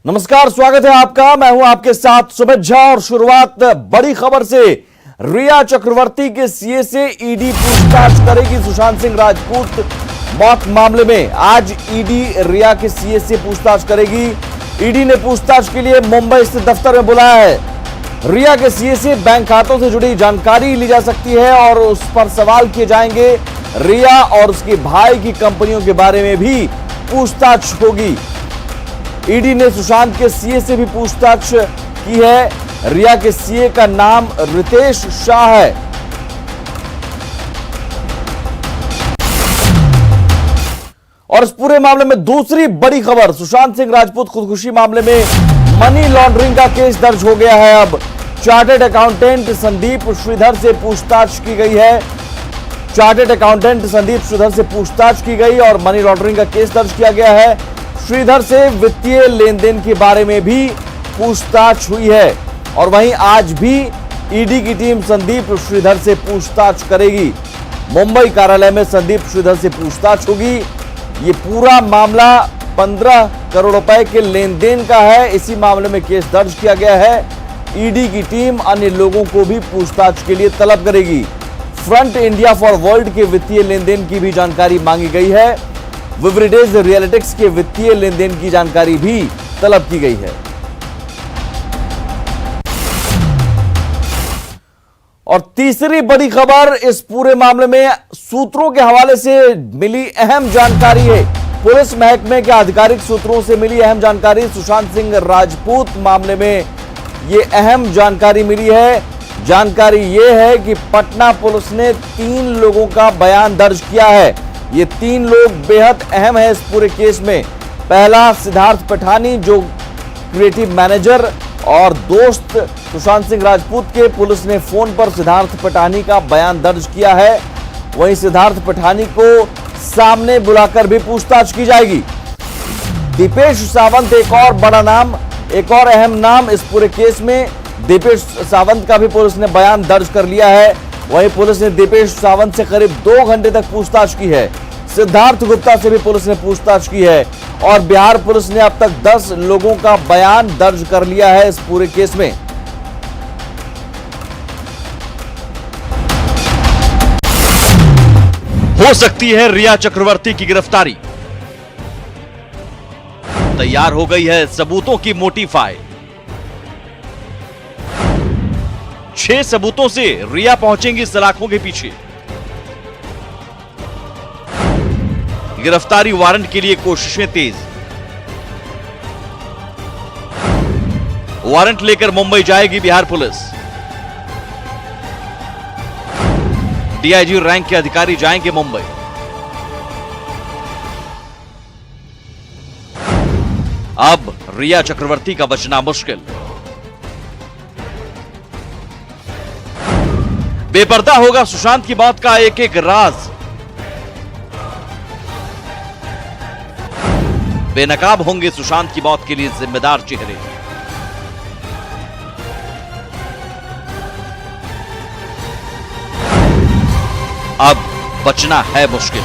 नमस्कार, स्वागत है आपका। मैं हूं आपके साथ सुमित झा और शुरुआत बड़ी खबर से। रिया चक्रवर्ती के सीए से ईडी पूछताछ करेगी। सुशांत सिंह राजपूत मौत मामले में आज ईडी रिया के सीए से पूछताछ करेगी। ईडी ने पूछताछ के लिए मुंबई स्थित दफ्तर में बुलाया है। रिया के सीए से बैंक खातों से जुड़ी जानकारी ली जा सकती है और उस पर सवाल किए जाएंगे। रिया और उसके भाई की कंपनियों के बारे में भी पूछताछ होगी। ईडी ने सुशांत के सीए से भी पूछताछ की है। रिया के सीए का नाम रितेश शाह है। और इस पूरे मामले में दूसरी बड़ी खबर, सुशांत सिंह राजपूत खुदकुशी मामले में मनी लॉन्ड्रिंग का केस दर्ज हो गया है। अब चार्टर्ड अकाउंटेंट संदीप श्रीधर से पूछताछ की गई है। चार्टर्ड अकाउंटेंट संदीप श्रीधर से पूछताछ की गई और मनी लॉन्ड्रिंग का केस दर्ज किया गया है। श्रीधर से वित्तीय लेन देन के बारे में भी पूछताछ हुई है और वहीं आज भी ईडी की टीम संदीप श्रीधर से पूछताछ करेगी। मुंबई कार्यालय में संदीप श्रीधर से पूछताछ होगी। ये पूरा मामला 15 करोड़ रुपए के लेन देन का है। इसी मामले में केस दर्ज किया गया है। ईडी की टीम अन्य लोगों को भी पूछताछ के लिए तलब करेगी। फ्रंट इंडिया फॉर वर्ल्ड के वित्तीय लेन देन की भी जानकारी मांगी गई है। विवरिडेज रियलिटिक्स के वित्तीय लेन देन की जानकारी भी तलब की गई है। और तीसरी बड़ी खबर इस पूरे मामले में सूत्रों के हवाले से मिली अहम जानकारी है। पुलिस महकमे के आधिकारिक सूत्रों से मिली अहम जानकारी। सुशांत सिंह राजपूत मामले में यह अहम जानकारी मिली है। जानकारी यह है कि पटना पुलिस ने 3 लोगों का बयान दर्ज किया है। ये 3 लोग बेहद अहम है इस पूरे केस में। पहला सिद्धार्थ पठानी, जो क्रिएटिव मैनेजर और दोस्त सुशांत सिंह राजपूत के, पुलिस ने फोन पर सिद्धार्थ पठानी का बयान दर्ज किया है। वहीं सिद्धार्थ पठानी को सामने बुलाकर भी पूछताछ की जाएगी। दीपेश सावंत एक और बड़ा नाम, एक और अहम नाम इस पूरे केस में। दीपेश सावंत का भी पुलिस ने बयान दर्ज कर लिया है। वहीं पुलिस ने दीपेश सावंत से करीब 2 घंटे तक पूछताछ की है। सिद्धार्थ गुप्ता से भी पुलिस ने पूछताछ की है और बिहार पुलिस ने अब तक 10 लोगों का बयान दर्ज कर लिया है इस पूरे केस में। हो सकती है रिया चक्रवर्ती की गिरफ्तारी। तैयार हो गई है सबूतों की मोटी फाइल। 6 सबूतों से रिया पहुंचेंगी सलाखों के पीछे। गिरफ्तारी वारंट के लिए कोशिशें तेज। वारंट लेकर मुंबई जाएगी बिहार पुलिस। डीआईजी रैंक के अधिकारी जाएंगे मुंबई। अब रिया चक्रवर्ती का बचना मुश्किल। बेपर्दा होगा सुशांत की मौत का एक एक राज। बेनकाब होंगे सुशांत की मौत के लिए जिम्मेदार चेहरे। अब बचना है मुश्किल।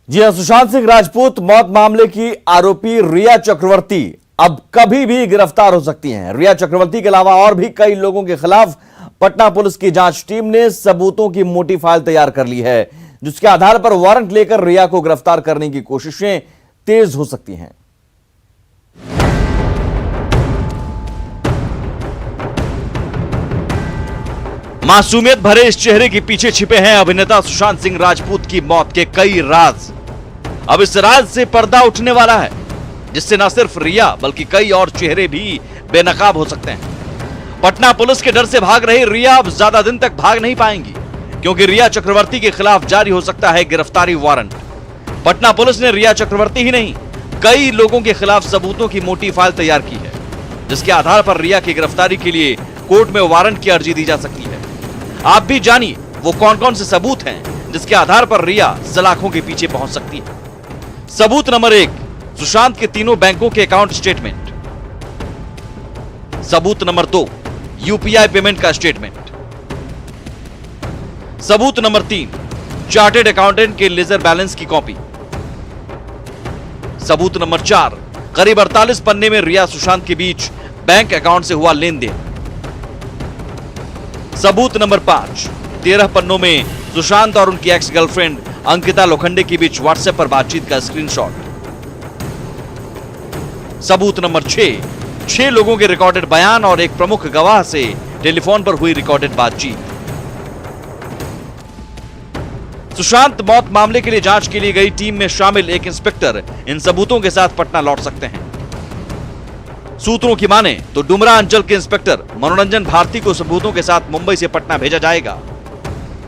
जी हां, सुशांत सिंह राजपूत मौत मामले की आरोपी रिया चक्रवर्ती अब कभी भी गिरफ्तार हो सकती हैं। रिया चक्रवर्ती के अलावा और भी कई लोगों के खिलाफ पटना पुलिस की जांच टीम ने सबूतों की मोटी फाइल तैयार कर ली है, जिसके आधार पर वारंट लेकर रिया को गिरफ्तार करने की कोशिशें तेज हो सकती हैं। मासूमियत भरे इस चेहरे के पीछे छिपे हैं अभिनेता सुशांत सिंह राजपूत की मौत के कई राज। अब इस राज से पर्दा उठने वाला है, जिससे न सिर्फ रिया बल्कि कई और चेहरे भी बेनकाब हो सकते हैं। पटना पुलिस के डर से भाग रही रिया अब ज्यादा दिन तक भाग नहीं पाएंगी, क्योंकि रिया चक्रवर्ती के खिलाफ जारी हो सकता है गिरफ्तारी वारंट। पटना पुलिस ने रिया चक्रवर्ती ही नहीं, कई लोगों के खिलाफ सबूतों की मोटी फाइल तैयार की है, जिसके आधार पर रिया की गिरफ्तारी के लिए कोर्ट में वारंट की अर्जी दी जा सकती है। आप भी जानिए वो कौन कौन से सबूत हैं जिसके आधार पर रिया सलाखों के पीछे पहुंच सकती है। सबूत नंबर 1, सुशांत के तीनों बैंकों के अकाउंट स्टेटमेंट। सबूत नंबर 2, यूपीआई पेमेंट का स्टेटमेंट। सबूत नंबर 3, चार्टर्ड अकाउंटेंट के लेजर बैलेंस की कॉपी। सबूत नंबर 4, करीब 48 पन्ने में रिया सुशांत के बीच बैंक अकाउंट से हुआ लेन देन। सबूत नंबर 5, 13 पन्नों में सुशांत और उनकी एक्स गर्लफ्रेंड अंकिता लोखंडे के बीच व्हाट्सएप पर बातचीत का स्क्रीनशॉट। सबूत नंबर 6 लोगों के रिकॉर्डेड बयान और एक प्रमुख गवाह से टेलीफोन पर हुई रिकॉर्डेड बातचीत। सुशांत मौत मामले के लिए जांच के लिए गई टीम में शामिल एक इंस्पेक्टर इन सबूतों के साथ पटना लौट सकते हैं। सूत्रों की माने तो डुमरा अंचल के इंस्पेक्टर मनोरंजन भारती को सबूतों के साथ मुंबई से पटना भेजा जाएगा,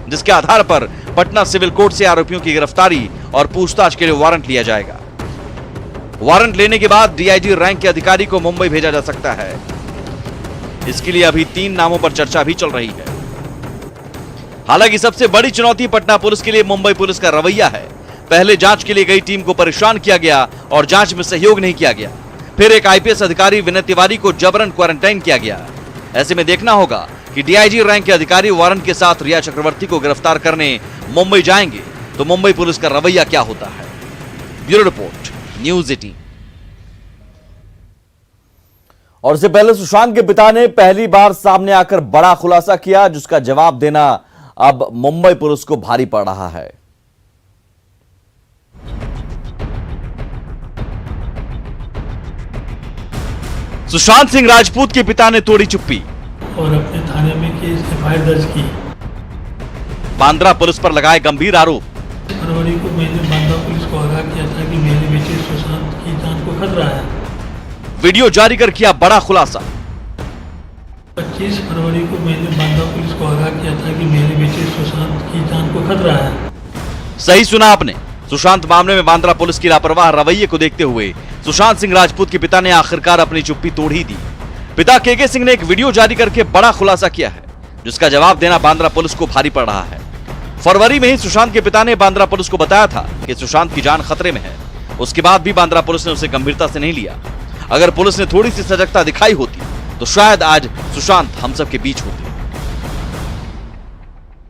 जिसके आधार पर पटना सिविल कोर्ट से आरोपियों की गिरफ्तारी और पूछताछ के लिए वारंट लिया जाएगा। वारंट लेने के बाद डीआईजी रैंक के अधिकारी को मुंबई भेजा जा सकता है। इसके लिए अभी 3 नामों पर चर्चा भी चल रही है। हालांकि सबसे बड़ी चुनौती पटना पुलिस के लिए मुंबई पुलिस का रवैया है। पहले जांच के लिए गई टीम को परेशान किया गया और जांच में सहयोग नहीं किया गया। फिर एक आईपीएस अधिकारी विनय तिवारी को जबरन क्वारंटाइन किया गया। ऐसे में देखना होगा कि डीआईजी रैंक के अधिकारी वारंट के साथ रिया चक्रवर्ती को गिरफ्तार करने मुंबई जाएंगे तो मुंबई पुलिस का रवैया क्या होता है। Bureau report, news 18। और इससे पहले सुशांत के पिता ने पहली बार सामने आकर बड़ा खुलासा किया, जिसका जवाब देना अब मुंबई पुलिस को भारी पड़ रहा है। सुशांत सिंह राजपूत के पिता ने तोड़ी चुप्पी और अपने थाने में केस एफआईआर दर्ज की। बांद्रा पुलिस पर लगाए गंभीर आरोप। फरवरी को मैंने बांद्रा पुलिस को आगाह किया था कि मेरे बेटे सुशांत की जान को खतरा है। वीडियो जारी कर किया बड़ा खुलासा। 25 फरवरी को मैंने बांद्रा पुलिस को आगाह किया था कि मेरे बेटे सुशांत की जान को खतरा है। सही सुना आपने। सुशांत मामले में बांद्रा पुलिस की लापरवाह रवैये को देखते हुए सुशांत सिंह राजपूत के पिता ने आखिरकार अपनी चुप्पी तोड़ ही दी। पिता केके सिंह ने एक वीडियो जारी करके बड़ा खुलासा किया है, जिसका जवाब देना बांद्रा पुलिस को भारी पड़ रहा है। फरवरी में ही सुशांत के पिता ने बांद्रा पुलिस को बताया था कि सुशांत की जान खतरे में है। उसके बाद भी बांद्रा पुलिस ने उसे गंभीरता से नहीं लिया। अगर पुलिस ने थोड़ी सी सजगता दिखाई होती तो शायद आज सुशांत हम सब के बीच होते।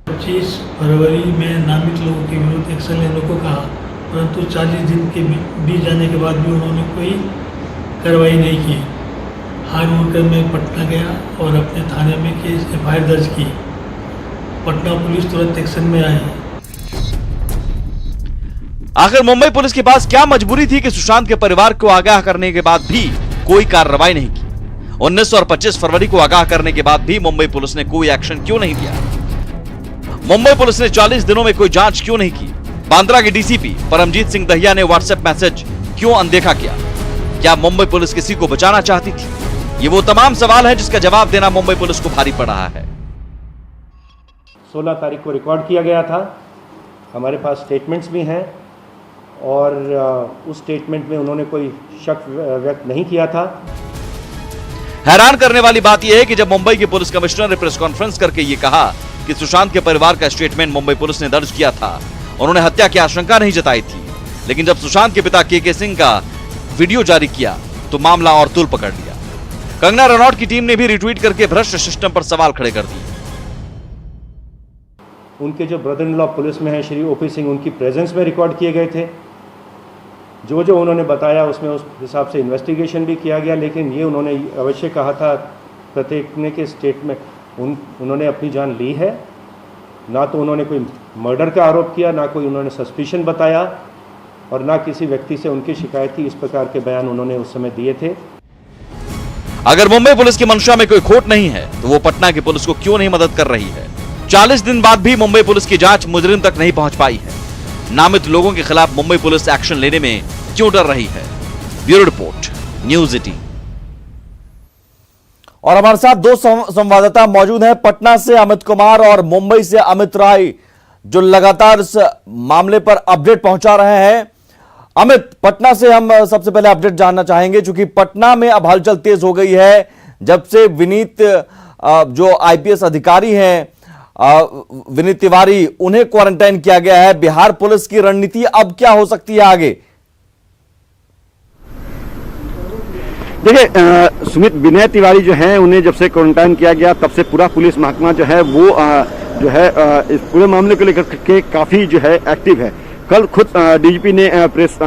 25 फरवरी में नामित लोगों के विरुद्ध एक्शन लेने को कहा, परंतु 40 दिन के बीत जाने के बाद भी उन्होंने कोई कार्रवाई नहीं की। हार होकर मैं पटना गया और अपने थाने में केस एफआईआर दर्ज की। पटना पुलिस तुरंत एक्शन में आई। आखिर मुंबई पुलिस के पास क्या मजबूरी थी कि सुशांत के परिवार को आगाह करने के बाद भी कोई कार्रवाई नहीं की। 19 और 25 फरवरी को आगाह करने के बाद भी मुंबई पुलिस ने कोई एक्शन क्यों नहीं लिया। मुंबई पुलिस ने 40 दिनों में कोई जांच क्यों नहीं की। बांद्रा के डीसीपी परमजीत सिंह दहिया ने व्हाट्सएप मैसेज क्यों अनदेखा किया। क्या मुंबई पुलिस किसी को बचाना चाहती थी? ये वो तमाम सवाल है जिसका जवाब देना मुंबई पुलिस को भारी पड़ रहा है। 16 तारीख को रिकॉर्ड किया गया था। हमारे पास स्टेटमेंट्स भी हैं और उस स्टेटमेंट में उन्होंने कोई शक व्यक्त नहीं किया था। हैरान करने वाली बात यह है कि जब मुंबई के पुलिस कमिश्नर ने प्रेस कॉन्फ्रेंस करके ये कहा कि सुशांत के परिवार का स्टेटमेंट मुंबई पुलिस ने दर्ज किया था, उन्होंने हत्या की आशंका नहीं जताई थी। लेकिन जब सुशांत के पिता केके सिंह का वीडियो जारी किया तो मामला और तूल पकड़ लिया। कंगना रनौत की टीम ने भी रिट्वीट करके भ्रष्ट सिस्टम पर सवाल खड़े कर दिए। उनके जो ब्रदर इन लॉ पुलिस में हैं श्री ओपी सिंह, उनकी प्रेजेंस में रिकॉर्ड किए गए थे। जो जो उन्होंने बताया उसमें उस हिसाब से इन्वेस्टिगेशन भी किया गया। लेकिन ये उन्होंने अवश्य कहा था प्रत्येक ने के स्टेटमेंट उन्होंने अपनी जान ली है। ना तो उन्होंने कोई मर्डर का आरोप किया, ना कोई उन्होंने सस्पिशन बताया और ना किसी व्यक्ति से उनकी शिकायत थी। इस प्रकार के बयान उन्होंने उस समय दिए थे। अगर मुंबई पुलिस की मंशा में कोई खोट नहीं है तो वो पटना की पुलिस को क्यों नहीं मदद कर रही है। 40 दिन बाद भी मुंबई पुलिस की जांच मुजरिम तक नहीं पहुंच पाई है। नामित लोगों के खिलाफ मुंबई पुलिस एक्शन लेने में क्यों डर रही है। Bureau report, news 18। और हमारे साथ 2 संवाददाता मौजूद हैं, पटना से अमित कुमार और मुंबई से अमित राय, जो लगातार इस मामले पर अपडेट पहुंचा रहे हैं। अमित, पटना से हम सबसे पहले अपडेट जानना चाहेंगे, क्योंकि पटना में अब हलचल तेज हो गई है जब से विनीत जो आईपीएस अधिकारी हैं विनीत तिवारी, उन्हें क्वारंटाइन किया गया है। बिहार पुलिस की रणनीति अब क्या हो सकती है आगे? देखिए सुमित, विनय तिवारी जो हैं उन्हें जब से क्वारंटाइन किया गया तब से पूरा पुलिस महकमा जो है वो जो है इस पूरे मामले को लेकर के काफ़ी जो है एक्टिव है। कल खुद डीजीपी ने प्रेस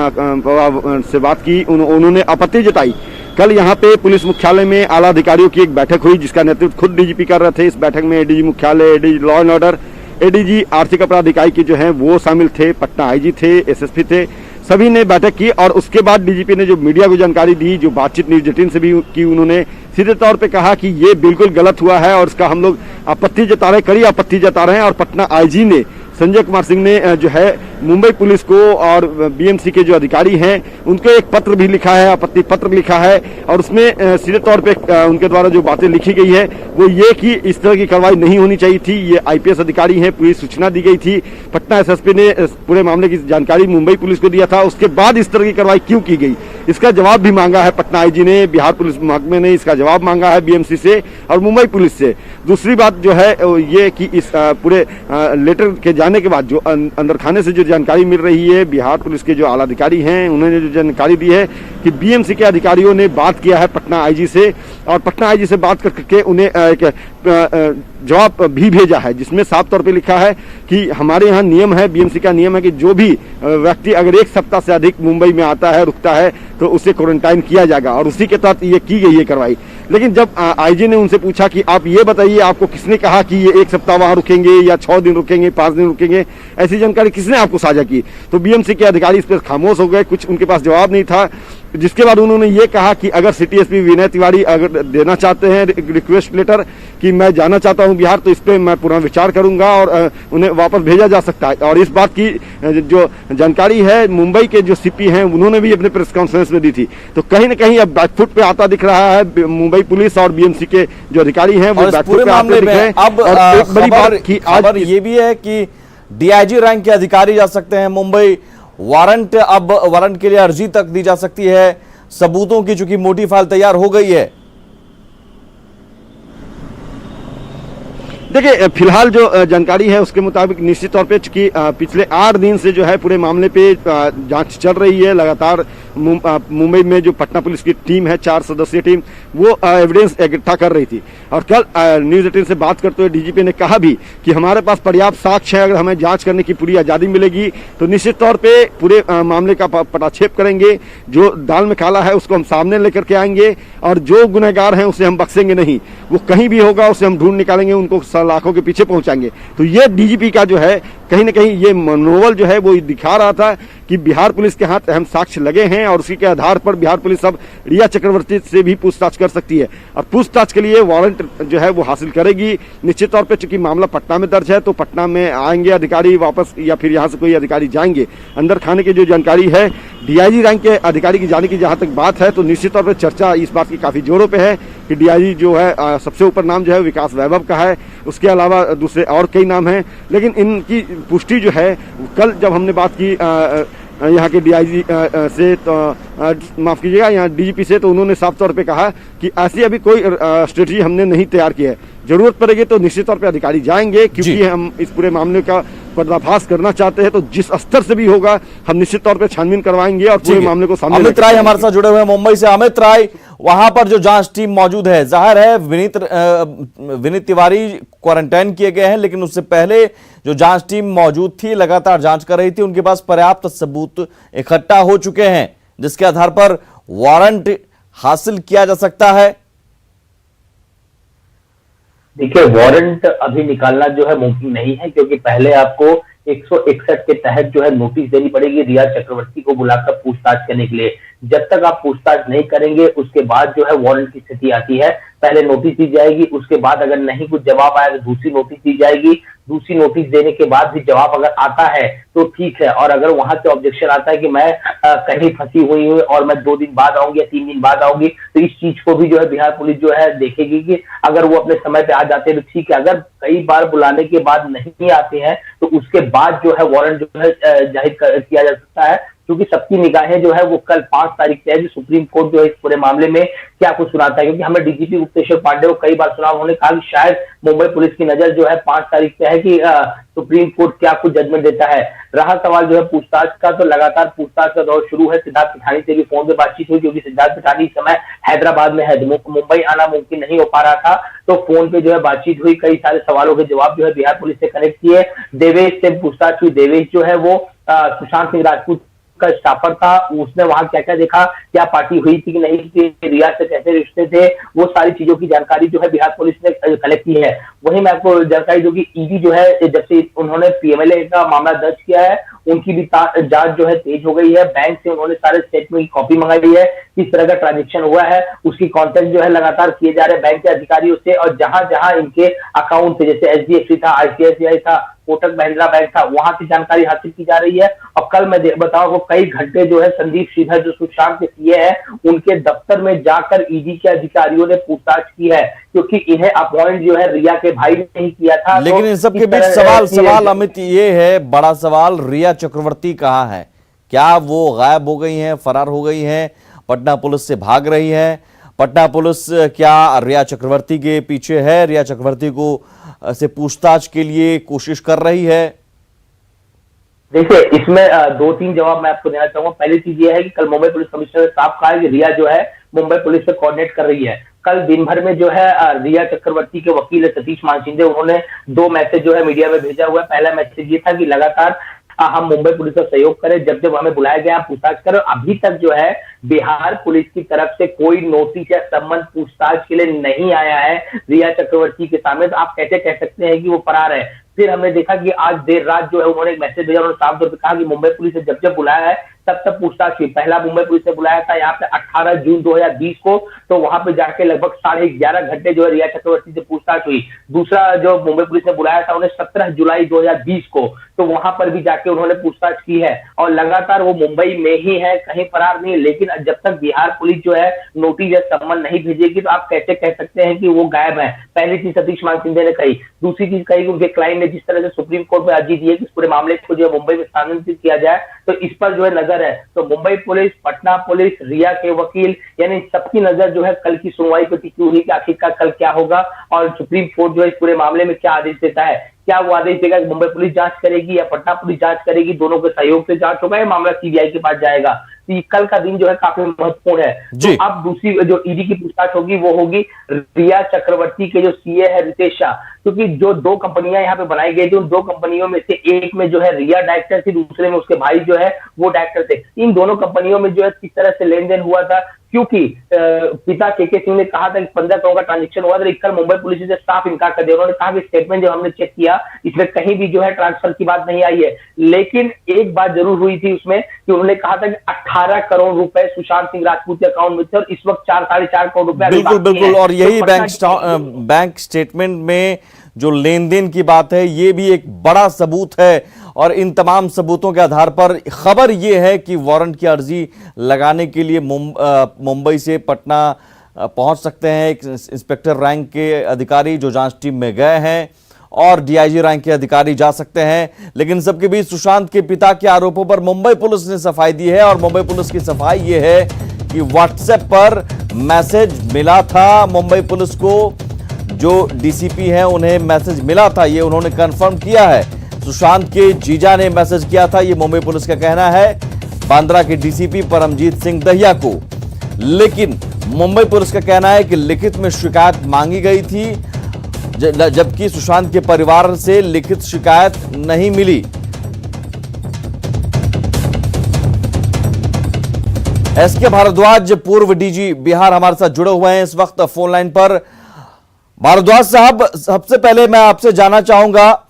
से बात की, उन्होंने आपत्ति जताई। कल यहाँ पे पुलिस मुख्यालय में आला अधिकारियों की एक बैठक हुई जिसका नेतृत्व खुद डीजीपी कर रहे थे। इस बैठक में एडीजी मुख्यालय, ADG law and order, ADG आर्थिक अपराध इकाई के जो हैं वो शामिल थे, पटना आईजी थे, एसएसपी थे, सभी ने बैठक की। और उसके बाद डीजीपी ने जो मीडिया को जानकारी दी, जो बातचीत न्यूज 18 से भी की, उन्होंने सीधे तौर पे कहा कि ये बिल्कुल गलत हुआ है और इसका हम लोग आपत्ति जता रहे हैं, कड़ी आपत्ति जता रहे हैं। और पटना आईजी ने, संजय कुमार सिंह ने जो है मुंबई पुलिस को और बीएमसी के जो अधिकारी हैं उनको एक पत्र भी लिखा है, आपत्ति पत्र लिखा है। और उसमें सीधे तौर पे उनके द्वारा जो बातें लिखी गई है वो ये कि इस तरह की कार्रवाई नहीं होनी चाहिए थी, ये आईपीएस अधिकारी हैं, पूरी सूचना दी गई थी। पटना एसएसपी ने पूरे मामले की जानकारी मुंबई पुलिस को दिया था, उसके बाद इस तरह की कार्रवाई क्यों की गई, इसका जवाब भी मांगा है पटना आईजी ने, बिहार पुलिस महकमे ने इसका जवाब मांगा है बीएमसी से और मुंबई पुलिस से। दूसरी बात जो है ये कि इस पूरे लेटर के जाने के बाद जो अंदर खाने से जो जानकारी मिल रही है, बिहार पुलिस के जो आला अधिकारी हैं उन्होंने जो जानकारी दी है कि बीएमसी के अधिकारियों ने बात किया है पटना आईजी से और पटना आईजी से बात करके उन्हें एक जवाब भी भेजा है जिसमें साफ तौर पे लिखा है कि हमारे यहाँ नियम है, बीएमसी का नियम है कि जो भी व्यक्ति अगर 1 सप्ताह से अधिक मुंबई में आता है, रुकता है, तो उसे क्वारंटाइन किया जाएगा और उसी के तहत ये की गई है कार्रवाई। लेकिन जब आईजी ने उनसे पूछा कि आप ये बताइए आपको किसने कहा कि ये 1 सप्ताह वहां रुकेंगे या 6 दिन रुकेंगे, 5 दिन रुकेंगे, ऐसी जानकारी किसने आपको साझा की, तो बीएमसी के अधिकारी इस पर खामोश हो गए, कुछ उनके पास जवाब नहीं था। जिसके बाद उन्होंने ये कहा कि अगर सिटी एसपी विनय तिवारी अगर देना चाहते हैं रिक्वेस्ट लेटर कि मैं जाना चाहता हूं बिहार, तो इस पर मैं पूरा विचार करूंगा और उन्हें वापस भेजा जा सकता है। और इस बात की जो जानकारी है मुंबई के जो सीपी हैं उन्होंने भी अपने प्रेस कॉन्फ्रेंस में दी थी। तो कहीं ना कहीं अब बैकफुट पे आता दिख रहा है मुंबई पुलिस और बीएमसी के जो अधिकारी हैं वो बैकफुट पे आते दिख रहे हैं। अब एक बड़ी बात की खबर ये भी है कि डीआईजी रैंक के अधिकारी जा सकते हैं मुंबई, वारंट, अब वारंट के लिए अर्जी तक दी जा सकती है, सबूतों की चूंकि मोटी फाइल तैयार हो गई है। देखिए फिलहाल जो जानकारी है उसके मुताबिक निश्चित तौर पे चूंकि पिछले 8 दिन से जो है पूरे मामले पे जांच चल रही है लगातार। मुंबई में जो पटना पुलिस की टीम है 4 सदस्यीय टीम, वो एविडेंस इकट्ठा कर रही थी और कल न्यूज 18 से बात करते हुए डीजीपी ने कहा भी कि हमारे पास पर्याप्त साक्ष्य है, अगर हमें जांच करने की पूरी आजादी मिलेगी तो निश्चित तौर पे पूरे मामले का पटाक्षेप करेंगे, जो दाल में काला है उसको हम सामने लेकर के आएंगे और जो गुनहगार हैं उसे हम बख्शेंगे नहीं, वो कहीं भी होगा उसे हम ढूंढ निकालेंगे, उनको लाखों के पीछे पहुंचाएंगे। तो ये डीजीपी का जो है कहीं ना कहीं ये मनोबल जो है वो दिखा रहा था कि बिहार पुलिस के हाथ अहम साक्ष्य लगे हैं और उसी के आधार पर बिहार पुलिस अब रिया चक्रवर्ती से भी पूछताछ कर सकती है और पूछताछ के लिए वारंट जो है वो हासिल करेगी। निश्चित तौर पे चूंकि मामला पटना में दर्ज है तो पटना में आएंगे अधिकारी वापस या फिर यहाँ से कोई अधिकारी जाएंगे। अंदर खाने की जो जानकारी है डीआईजी रैंक के अधिकारी की जाने की जहां तक बात है तो निश्चित तौर पर चर्चा इस बात की काफी जोरों पे है कि डीआईजी जो है सबसे ऊपर नाम जो है विकास वैभव का है, उसके अलावा दूसरे और कई नाम हैं, लेकिन इनकी पुष्टि जो है कल जब हमने बात की यहाँ के डीआईजी से तो माफ कीजिएगा यहाँ डीजीपी से, तो उन्होंने साफ तौर पे कहा कि ऐसी अभी कोई स्ट्रेटजी हमने नहीं तैयार की है, जरूरत पड़ेगी तो निश्चित तौर पे अधिकारी जाएंगे क्योंकि हम इस पूरे मामले का पर्दाफाश करना चाहते हैं, तो जिस स्तर से भी होगा हम निश्चित तौर पे छानबीन करवाएंगे और पूरे मामले को सामने। अमित राय हमारे साथ जुड़े हुए हैं मुंबई से। अमित राय, वहां पर जो जांच टीम मौजूद है, जाहिर है विनीत तिवारी क्वारंटाइन किए गए हैं, लेकिन उससे पहले जो जांच टीम मौजूद थी लगातार जांच कर रही थी, उनके पास पर्याप्त सबूत इकट्ठा हो चुके हैं जिसके आधार पर वारंट हासिल किया जा सकता है। देखिए वारंट अभी निकालना जो है मुमकिन नहीं है क्योंकि पहले आपको 161 के तहत जो है नोटिस देनी पड़ेगी रिया चक्रवर्ती को बुलाकर पूछताछ करने के लिए। जब तक आप पूछताछ नहीं करेंगे उसके बाद जो है वारंट की स्थिति आती है। पहले नोटिस दी जाएगी, उसके बाद अगर नहीं कुछ जवाब आया तो दूसरी नोटिस दी जाएगी, दूसरी नोटिस देने के बाद भी जवाब अगर आता है तो ठीक है, और अगर वहां से ऑब्जेक्शन आता है कि मैं कहीं फंसी हुई हूँ और मैं 2 दिन बाद आऊंगी या 3 दिन बाद आऊंगी, तो इस चीज को भी जो है बिहार पुलिस जो है देखेगी कि अगर वो अपने समय पे आ जाते हैं तो ठीक है, अगर कई बार बुलाने के बाद नहीं आते हैं तो उसके बाद जो है वारंट जो है जाहिर किया जा सकता है। क्योंकि सबकी निगाहें जो है वो कल 5 तारीख से है, जो सुप्रीम कोर्ट जो है इस पूरे मामले में क्या कुछ सुनाता है। क्योंकि हमें डीजीपी गुप्तेश्वर पांडे को कई बार सुना, उन्होंने कहा कि शायद मुंबई पुलिस की नजर जो है 5 तारीख से है कि सुप्रीम कोर्ट क्या कुछ जजमेंट देता है। रहा सवाल जो है पूछताछ का, तो लगातार पूछताछ का दौर शुरू है। सिद्धार्थ पिठानी से भी फोन पे बातचीत हुई, क्योंकि सिद्धार्थ पिठानी इस समय हैदराबाद में है, मुंबई आना मुमकिन नहीं हो पा रहा था, तो फोन पे जो है बातचीत हुई। कई सारे सवालों के जवाब जो है बिहार पुलिस से कनेक्ट किए। देवेश से पूछताछ हुई। देवेश जो है वो सुशांत सिंह राजपूत का स्टाफर था, उसने वहां क्या क्या देखा, क्या पार्टी हुई थी कि नहीं थी, रिया से कैसे रिश्ते थे, वो सारी चीजों की जानकारी जो है बिहार पुलिस ने कलेक्ट की है। वहीं मैं आपको जानकारी दूं कि ईडी जो है जब से उन्होंने पीएमएलए का मामला दर्ज किया है, उनकी भी जांच जो है तेज हो गई है। बैंक से उन्होंने सारे स्टेटमेंट की कॉपी मंगाई है, किस तरह का ट्रांजेक्शन हुआ है उसकी कॉन्टेक्ट जो है लगातार किए जा रहे हैं बैंक के अधिकारियों से। और जहां जहां इनके अकाउंट थे, जैसे एचडीएफसी था, आईसीआईसीआई था, कोटक महिंद्रा बैंक था, वहां की जानकारी हासिल की जा रही है। और कल मैं बताऊं वो कई घंटे जो है संदीप श्रीधर जो सुशांत के सीए है, उनके दफ्तर में जाकर ईडी के अधिकारियों ने पूछताछ की है, क्योंकि इन्हें अपॉइंट जो है रिया के भाई ने ही किया था। लेकिन इन सब के बीच सवाल अमित ये है, बड़ा सवाल, रिया चक्रवर्ती कहाँ है? क्या वो गायब हो गई हैं, फरार हो गई हैं, पटना पुलिस से भाग रही है? पटना पुलिस क्या रिया चक्रवर्ती के पीछे है? रिया चक्रवर्ती को से पूछताछ के लिए कोशिश कर रही है? देखिए, इसमें 2-3 जवाब मैं आपको देना चाहूंगा। पहली चीज ये है कि कल मुंबई पुलिस कमिश्नर ने साफ कहा है कि रिया जो है मुंबई पुलिस से कोऑर्डिनेट कर रही है। कल दिन भर में जो है रिया चक्रवर्ती के वकील सतीश मानसिंघे, उन्होंने 2 मैसेज जो है मीडिया में भेजा हुआ है। पहला मैसेज ये था कि लगातार हम मुंबई पुलिस का सहयोग करें, जब जब हमें बुलाया गया पूछताछ करें। अभी तक जो है बिहार पुलिस की तरफ से कोई नोटिस या सम्मन पूछताछ के लिए नहीं आया है रिया चक्रवर्ती के सामने, तो आप कैसे कह सकते हैं कि वो फरार है? फिर हमने देखा कि आज देर रात जो है उन्होंने एक मैसेज भेजा, उन्होंने साफ तौर पर कहा कि मुंबई पुलिस ने जब जब बुलाया है तब तब पूछताछ हुई। पहला मुंबई पुलिस ने बुलाया था यहाँ पे 18 जून 2020 को, तो वहां पे जाके लगभग 11.5 घंटे जो है रिया चक्रवर्ती से पूछताछ हुई। दूसरा जो मुंबई पुलिस ने बुलाया था उन्हें 17 जुलाई 2020 को, तो वहां पर भी जाके उन्होंने पूछताछ की है। और लगातार वो मुंबई में ही है, कहीं फरार नहीं है। लेकिन जब तक बिहार पुलिस जो है नोटिस या सम्मन नहीं भेजेगी, तो आप कैसे कह सकते हैं कि वो गायब है? पहली चीज सतीश मानसिंघे ने कही। दूसरी चीज कही कि उनके क्लाइंट ने जिस तरह से सुप्रीम कोर्ट में अर्जी दी है कि इस पूरे मामले को जो है मुंबई में स्थानांतरित किया जाए, तो इस पर जो है नजर है। तो मुंबई पुलिस, पटना पुलिस, रिया के वकील, यानी सबकी नजर जो है कल की सुनवाई पर टिकी हुई कि आखिरकार कल क्या होगा और सुप्रीम कोर्ट जो है इस पूरे मामले में क्या आदेश देता है। क्या वो आदेश देगा कि मुंबई पुलिस जांच करेगी या पटना पुलिस जांच करेगी, दोनों के सहयोग से जांच होगा, या मामला सीबीआई के पास जाएगा? तो कल का दिन जो है काफी महत्वपूर्ण है। तो अब दूसरी जो ईडी की पूछताछ होगी वो होगी रिया चक्रवर्ती के जो सीए है रितेश शाह, क्योंकि जो 2 कंपनियां यहाँ पे बनाई गई थी, उन 2 कंपनियों में से एक में जो है रिया डायरेक्टर थी, दूसरे में उसके भाई जो है वो डायरेक्टर थे। इन दोनों कंपनियों में जो है किस तरह से लेन देन हुआ था, क्योंकि पिता के सिंह ने कहा था कि 15 करोड़ का ट्रांजेक्शन हुआ था, कल मुंबई पुलिस से साफ इनकार कर दिया। उन्होंने कहा कि स्टेटमेंट जब हमने चेक किया इसमें कहीं भी जो है ट्रांसफर की बात नहीं आई है। लेकिन एक बात जरूर हुई थी उसमें कि उन्होंने कहा था कि 18 करोड़ रुपए सुशांत सिंह राजपूत के अकाउंट में थे और इस वक्त 4-4.5 करोड़ रुपए। बिल्कुल, और यही बैंक स्टेटमेंट में जो लेन देन की बात है ये भी एक बड़ा सबूत है। और इन तमाम सबूतों के आधार पर खबर ये है कि वारंट की अर्जी लगाने के लिए मुंबई से पटना पहुंच सकते हैं एक इंस्पेक्टर रैंक के अधिकारी जो जांच टीम में गए हैं, और डीआईजी रैंक के अधिकारी जा सकते हैं। लेकिन सबके बीच सुशांत के पिता के आरोपों पर मुंबई पुलिस ने सफाई दी है, और मुंबई पुलिस की सफाई ये है कि व्हाट्सएप पर मैसेज मिला था मुंबई पुलिस को, जो डीसीपी हैं उन्हें मैसेज मिला था, ये उन्होंने कंफर्म किया है। सुशांत के जीजा ने मैसेज किया था, ये मुंबई पुलिस का कहना है, बांद्रा के डीसीपी परमजीत सिंह दहिया को। लेकिन मुंबई पुलिस का कहना है कि लिखित में शिकायत मांगी गई थी, जबकि सुशांत के परिवार से लिखित शिकायत नहीं मिली। एसके भारद्वाज पूर्व डीजी बिहार हमारे साथ जुड़े हुए हैं इस वक्त फोन लाइन पर। भारद्वाज साहब, सबसे पहले मैं आपसे जानना चाहूंगा,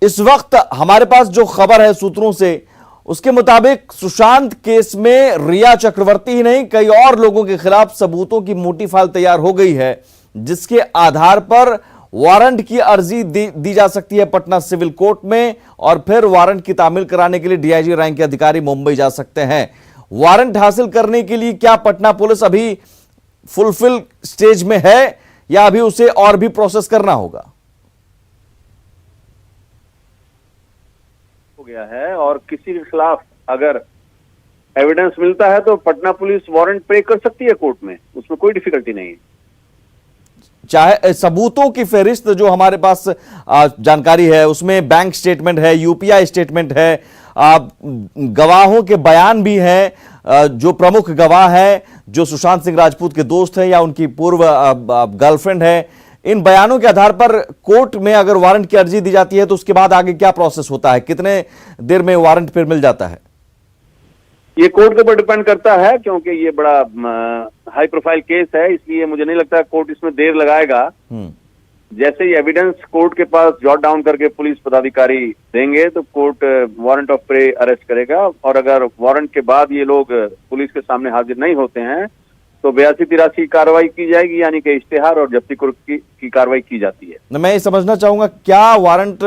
इस वक्त हमारे पास जो खबर है सूत्रों से, उसके मुताबिक सुशांत केस में रिया चक्रवर्ती ही नहीं कई और लोगों के खिलाफ सबूतों की मोटी फाइल तैयार हो गई है, जिसके आधार पर वारंट की अर्जी दी जा सकती है पटना सिविल कोर्ट में, और फिर वारंट की तामील कराने के लिए डीआईजी रैंक के अधिकारी मुंबई जा सकते हैं। वारंट हासिल करने के लिए क्या पटना पुलिस अभी फुलफिल स्टेज में है, या अभी उसे और भी प्रोसेस करना होगा? हो गया है, और किसी के खिलाफ अगर एविडेंस मिलता है तो पटना पुलिस वारंट पे कर सकती है कोर्ट में, उसमें कोई डिफिकल्टी नहीं है। चाहे सबूतों की फहरिस्त जो हमारे पास जानकारी है उसमें बैंक स्टेटमेंट है, यूपीआई स्टेटमेंट है, गवाहों के बयान भी हैं, जो प्रमुख गवाह है जो सुशांत सिंह राजपूत के दोस्त हैं या उनकी पूर्व गर्लफ्रेंड है, इन बयानों के आधार पर कोर्ट में अगर वारंट की अर्जी दी जाती है तो उसके बाद आगे क्या प्रोसेस होता है, कितने देर में वारंट फिर मिल जाता है? ये कोर्ट के ऊपर डिपेंड करता है, क्योंकि ये बड़ा हाई प्रोफाइल केस है, इसलिए मुझे नहीं लगता कोर्ट इसमें देर लगाएगा। जैसे ही एविडेंस कोर्ट के पास जॉट डाउन करके पुलिस पदाधिकारी देंगे तो court warrant of pre arrest करेगा, और अगर वारंट के बाद ये लोग पुलिस के सामने हाजिर नहीं होते हैं तो 82-83 कार्रवाई की जाएगी, यानी कि इश्तेहार और जब्ती की कार्रवाई की जाती है। मैं ये समझना चाहूंगा, क्या वारंट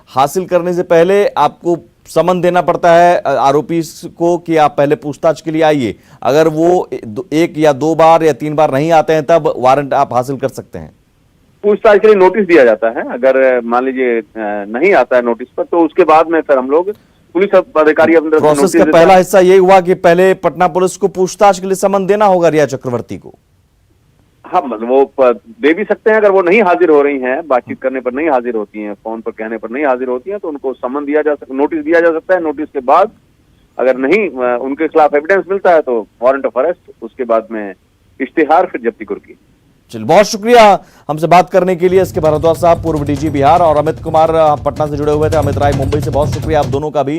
हासिल करने से पहले आपको समन देना पड़ता है आरोपी को कि आप पहले पूछताछ के लिए आइए? अगर वो 1 या 2 बार या 3 बार नहीं आते हैं तब वारंट आप हासिल कर सकते हैं? पूछताछ के लिए नोटिस दिया जाता है, अगर मान लीजिए नहीं आता है नोटिस पर तो उसके बाद में फिर हम लोग पुलिस अधिकारी अपनी तरफ से प्रोसेस का पहला हिस्सा ये हुआ कि पहले पटना पुलिस को पूछताछ के लिए समन देना होगा रिया चक्रवर्ती को। हाँ, वो दे भी सकते हैं, अगर वो नहीं हाजिर हो रही हैं, बातचीत करने पर नहीं हाजिर होती हैं, फोन पर कहने पर नहीं हाजिर होती हैं, तो उनको समन दिया जा सकता, नोटिस दिया जा सकता है। नोटिस के बाद अगर नहीं उनके खिलाफ एविडेंस मिलता है तो वारंट ऑफ अरेस्ट, उसके बाद में इश्तेहार, फिर जब्ती कुर्की। चलिए, बहुत शुक्रिया हमसे बात करने के लिए एसके भारद्वाज साहब, पूर्व डीजी बिहार, और अमित कुमार पटना से जुड़े हुए थे, अमित राय मुंबई से। बहुत शुक्रिया आप दोनों का भी।